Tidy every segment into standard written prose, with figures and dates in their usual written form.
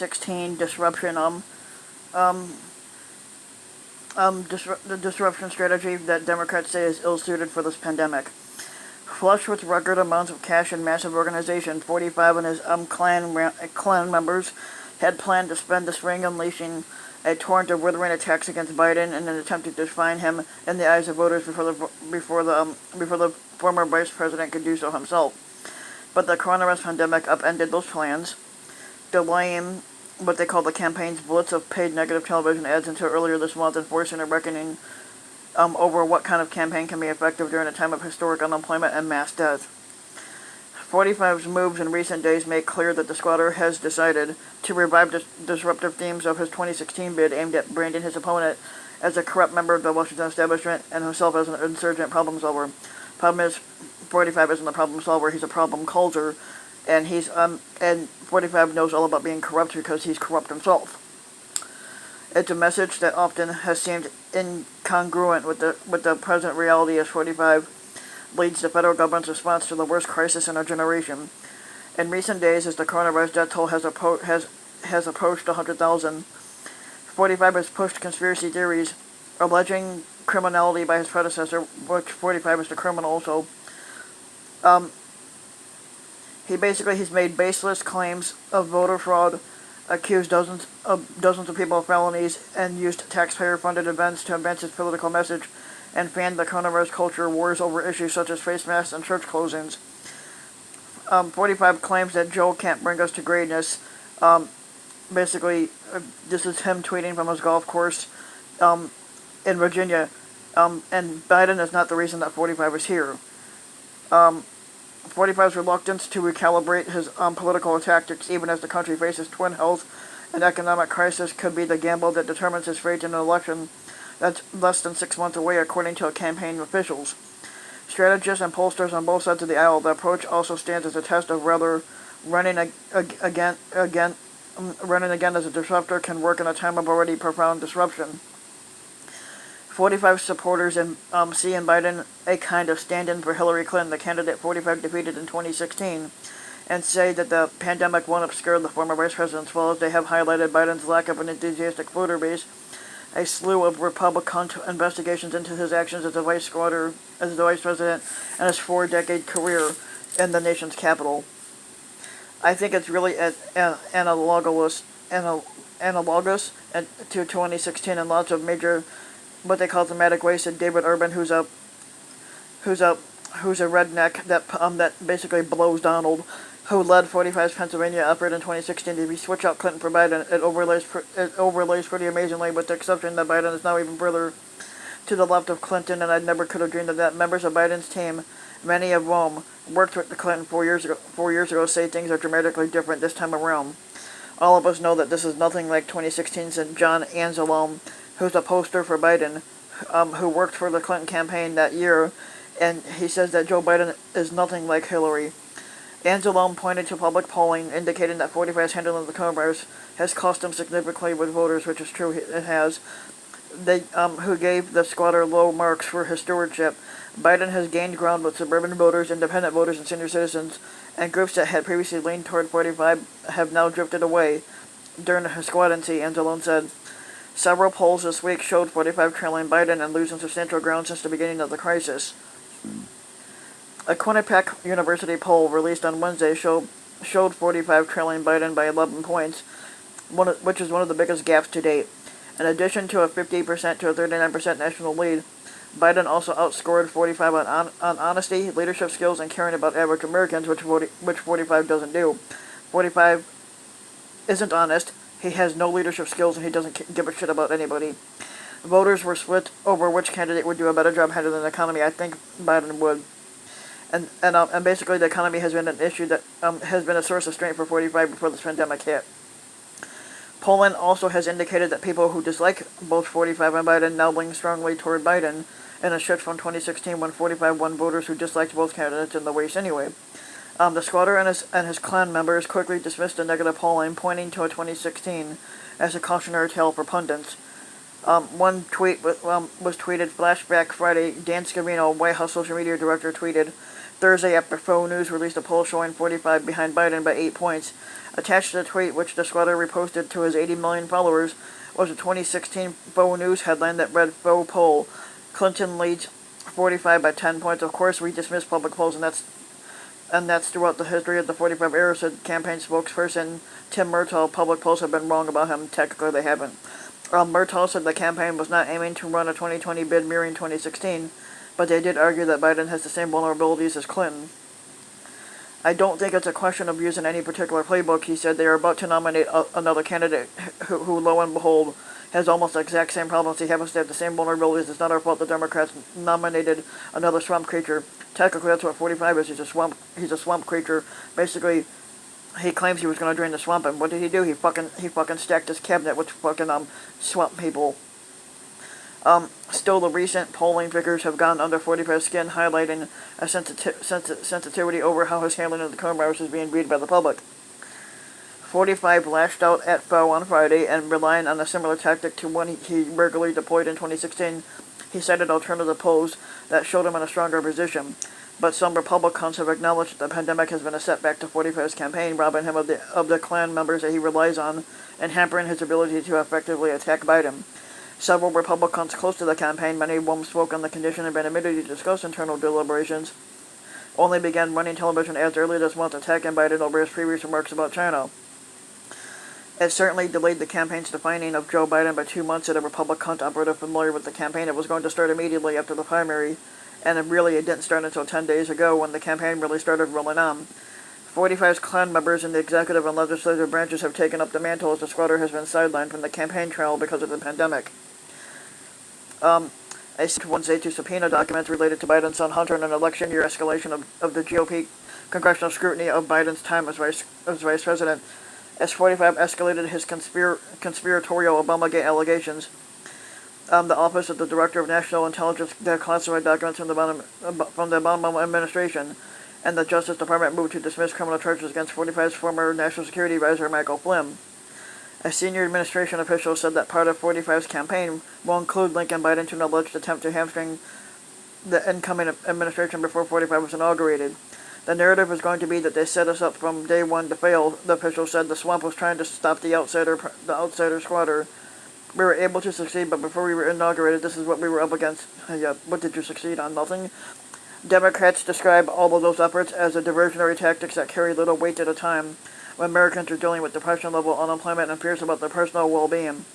2016 disruption the disruption strategy that Democrats say is ill-suited for this pandemic. Flush with record amounts of cash and massive organization, 45 and his clan members had planned to spend the spring unleashing a torrent of withering attacks against Biden in an attempt to define him in the eyes of voters before the former vice president could do so himself. But the coronavirus pandemic upended those plans, delaying what they call the campaign's blitz of paid negative television ads until earlier this month, and forcing a reckoning over what kind of campaign can be effective during a time of historic unemployment and mass death. 45's moves in recent days make clear that the squatter has decided to revive disruptive themes of his 2016 bid aimed at branding his opponent as a corrupt member of the Washington establishment and himself as an insurgent problem solver. Problem is, 45 isn't a problem solver, he's a problem causer, and and 45 knows all about being corrupt because he's corrupt himself. It's a message that often has seemed incongruent with the present reality, as 45 leads the federal government's response to the worst crisis in our generation. In recent days, as the coronavirus death toll has approached 100,000, 45 has pushed conspiracy theories alleging criminality by his predecessor, which 45 is the criminal. So, he's made baseless claims of voter fraud, accused dozens of people of felonies, and used taxpayer-funded events to advance his political message, and fanned the coronavirus culture wars over issues such as face masks and church closings. 45 claims that Joe can't bring us to greatness. This is him tweeting from his golf course in Virginia, and Biden is not the reason that 45 is here. 45's reluctance to recalibrate his political tactics, even as the country faces twin health and economic crisis, could be the gamble that determines his fate in an election that's less than 6 months away, according to campaign officials. Strategists and pollsters on both sides of the aisle, the approach also stands as a test of whether running again as a disruptor can work in a time of already profound disruption. 45 supporters see in Biden a kind of stand-in for Hillary Clinton, the candidate 45 defeated in 2016, and say that the pandemic won't obscure the former vice president's flaws. They have highlighted Biden's lack of an enthusiastic voter base, a slew of Republican investigations into his actions as the vice president, and his 4-decade career in the nation's capital. I think it's really analogous to 2016 in lots of major, what they call thematic ways. To David Urban, who's a redneck that basically blows Donald, who led 45's Pennsylvania effort in 2016 to switch out Clinton for Biden. It overlays pretty amazingly, with the exception that Biden is now even further to the left of Clinton, and I never could have dreamed of that. Members of Biden's team, many of whom worked with Clinton 4 years ago, say things are dramatically different this time around. All of us know that this is nothing like 2016's John Anzalone, who's a poster for Biden, who worked for the Clinton campaign that year, and he says that Joe Biden is nothing like Hillary. Anzalone pointed to public polling indicating that 45's handling of the coronavirus has cost him significantly with voters, which is true, it has. Who gave the squatter low marks for his stewardship. Biden has gained ground with suburban voters, independent voters, and senior citizens, and groups that had previously leaned toward 45 have now drifted away during his squadancy, Anzalone said. Several polls this week showed 45 trailing Biden and losing substantial ground since the beginning of the crisis. A Quinnipiac University poll released on Wednesday showed 45 trailing Biden by 11 points, which is one of the biggest gaps to date. In addition to a 50% to a 39% national lead, Biden also outscored 45 on honesty, leadership skills, and caring about average Americans, which 45 doesn't do. 45 isn't honest, he has no leadership skills, and he doesn't give a shit about anybody. Voters were split over which candidate would do a better job handling the economy. I think Biden would. And basically the economy has been an issue that has been a source of strength for 45 before this pandemic hit. Polling also has indicated that people who dislike both 45 and Biden now lean strongly toward Biden, in a shift from 2016 when 45 won voters who disliked both candidates in the race anyway. The squatter and his clan members quickly dismissed the negative polling, pointing to a 2016 as a cautionary tale for pundits. One tweet was tweeted, flashback Friday. Dan Scavino, White House social media director, tweeted, Thursday after Faux News released a poll showing 45 behind Biden by 8 points. Attached to the tweet, which the squatter reposted to his 80 million followers, was a 2016 Faux News headline that read, "Faux poll, Clinton leads 45 by 10 points." Of course, we dismiss public polls, and that's throughout the history of the 45 era, said campaign spokesperson Tim Murtaugh. Public polls have been wrong about him. Technically, they haven't. Murtaugh said the campaign was not aiming to run a 2020 bid mirroring 2016, but they did argue that Biden has the same vulnerabilities as Clinton. "I don't think it's a question of using any particular playbook," he said. "They are about to nominate another candidate who, lo and behold, has almost the exact same problems. He happens to have the same vulnerabilities. It's not our fault the Democrats nominated another swamp creature." Technically, that's what 45 is. He's a swamp creature. Basically, he claims he was going to drain the swamp, and what did he do? He fucking stacked his cabinet with fucking swamp people. Still, the recent polling figures have gone under 45's skin, highlighting a sensitivity over how his handling of the coronavirus is being viewed by the public. 45 lashed out at Faux on Friday, and relying on a similar tactic to one he regularly deployed in 2016, he cited alternative polls that showed him in a stronger position. But some Republicans have acknowledged that the pandemic has been a setback to 45's campaign, robbing him of the Klan members that he relies on, and hampering his ability to effectively attack Biden. Several Republicans close to the campaign, many of whom spoke on the condition and been admitted to discuss internal deliberations, only began running television ads earlier this month attacking Biden over his previous remarks about China. It certainly delayed the campaign's defining of Joe Biden by 2 months, said a Republican operative familiar with the campaign. It was going to start immediately after the primary, and it didn't start until 10 days ago when the campaign really started rolling on. 45's Klan members in the executive and legislative branches have taken up the mantle as the squatter has been sidelined from the campaign trail because of the pandemic. A Wednesday to subpoena documents related to Biden's son Hunter and an election year escalation of the GOP congressional scrutiny of Biden's time as vice president, as 45 escalated his conspiratorial Obamagate allegations. The Office of the Director of National Intelligence declassified documents from the Obama administration, and the Justice Department moved to dismiss criminal charges against 45's former National Security Advisor Michael Flynn. A senior administration official said that part of 45's campaign will include linking Biden to an alleged attempt to hamstring the incoming administration before 45 was inaugurated. "The narrative is going to be that they set us up from day one to fail," the official said. "The swamp was trying to stop the outsider squatter. We were able to succeed, but before we were inaugurated, this is what we were up against." Yeah, what did you succeed on? Nothing. Democrats describe all of those efforts as a diversionary tactics that carry little weight at a time when Americans are dealing with depression-level unemployment and fears about their personal well-being.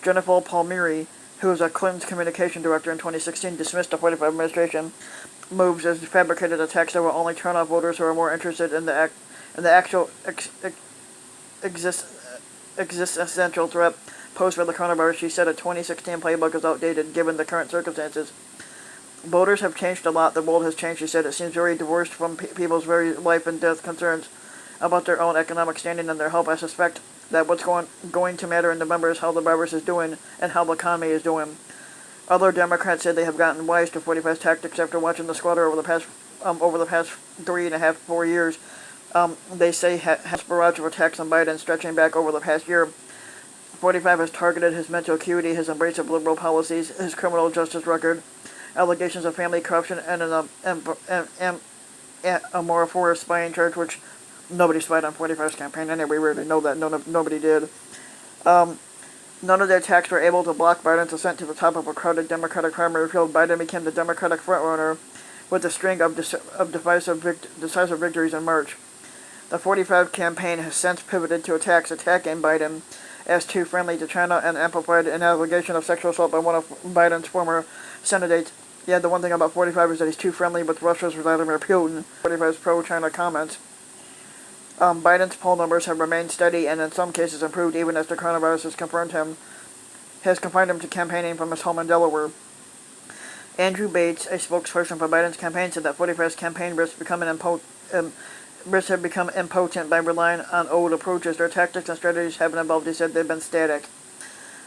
Jennifer Palmieri, who was a Clinton's communication director in 2016, dismissed the 45 administration moves as fabricated attacks that will only turn off voters who are more interested in the actual existential threat posed by the coronavirus. She said a 2016 playbook is outdated given the current circumstances. "Voters have changed a lot. The world has changed," she said. "It seems very divorced from people's very life and death concerns about their own economic standing and their health. I suspect that what's going to matter in November is how the virus is doing and how the economy is doing." Other Democrats said they have gotten wise to 45's tactics after watching the squatter over the past 3.5-4 years. They say has barrage of attacks on Biden stretching back over the past year. 45 has targeted his mental acuity, his embrace of liberal policies, his criminal justice record, allegations of family corruption, and a moratorium spying charge, which nobody spied on 45's campaign anyway. We already know that. Nobody did. None of the attacks were able to block Biden's ascent to the top of a crowded Democratic primary field. Biden became the Democratic frontrunner with a string of decisive victories in March. The 45 campaign has since pivoted to attacking Biden as too friendly to China and amplified an allegation of sexual assault by one of Biden's former Senate. Yeah, the one thing about 45 is that he's too friendly with Russia's Vladimir Putin. 45's pro-China comments. Biden's poll numbers have remained steady and in some cases improved even as the coronavirus has confined him to campaigning from his home in Delaware. Andrew Bates, a spokesperson for Biden's campaign, said that 45's campaign risks have become impotent by relying on old approaches. Their tactics and strategies haven't evolved. He said they've been static.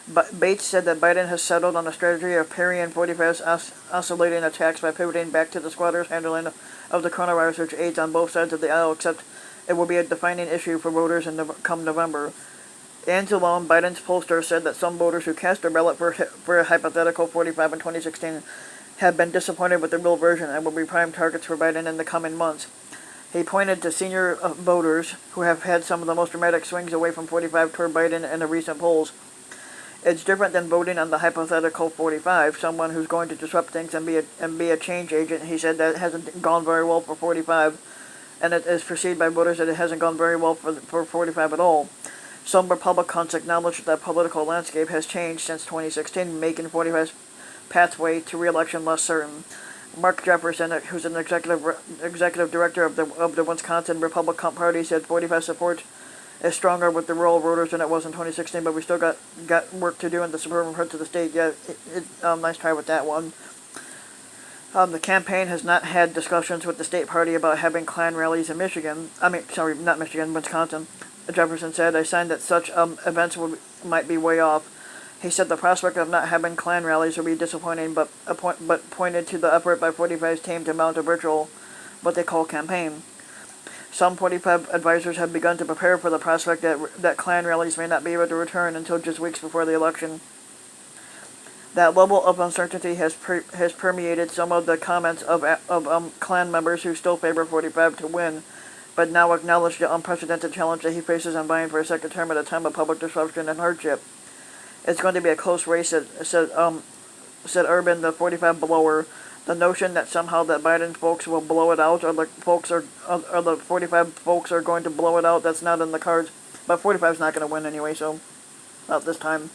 But Bates said that Biden has settled on a strategy of parrying 45's oscillating attacks by pivoting back to the squatter's handling of the coronavirus, which aids on both sides of the aisle, except it will be a defining issue for voters come November. Anzalone, Biden's pollster, said that some voters who cast their ballot for a hypothetical 45 in 2016 have been disappointed with the real version and will be prime targets for Biden in the coming months. He pointed to senior voters who have had some of the most dramatic swings away from 45 toward Biden in the recent polls. It's different than voting on the hypothetical 45, someone who's going to disrupt things and be a change agent. He said that hasn't gone very well for 45, and it is perceived by voters that it hasn't gone very well for 45 at all. Some Republicans acknowledge that the political landscape has changed since 2016, making 45's pathway to re-election less certain. Mark Jefferson, who's an executive director of the Wisconsin Republican Party, said 45 support is stronger with the rural voters than it was in 2016, but we still got work to do in the suburban parts of the state. Yeah, nice try with that one. The campaign has not had discussions with the state party about having Klan rallies in Michigan. Not Michigan, Wisconsin. Jefferson said, "I signed that such events might be way off." He said the prospect of not having Klan rallies would be disappointing, but pointed to the effort by 45's team to mount a virtual, what they call, campaign. Some 45 advisors have begun to prepare for the prospect that Klan rallies may not be able to return until just weeks before the election. That level of uncertainty has permeated some of the comments of Klan members who still favor 45 to win, but now acknowledge the unprecedented challenge that he faces on vying for a second term at a time of public disruption and hardship. It's going to be a close race, said Urban, the 45 blower. The notion that somehow that Biden's folks will blow it out, or the 45 folks are going to blow it out, that's not in the cards. But 45's not going to win anyway, so not this time.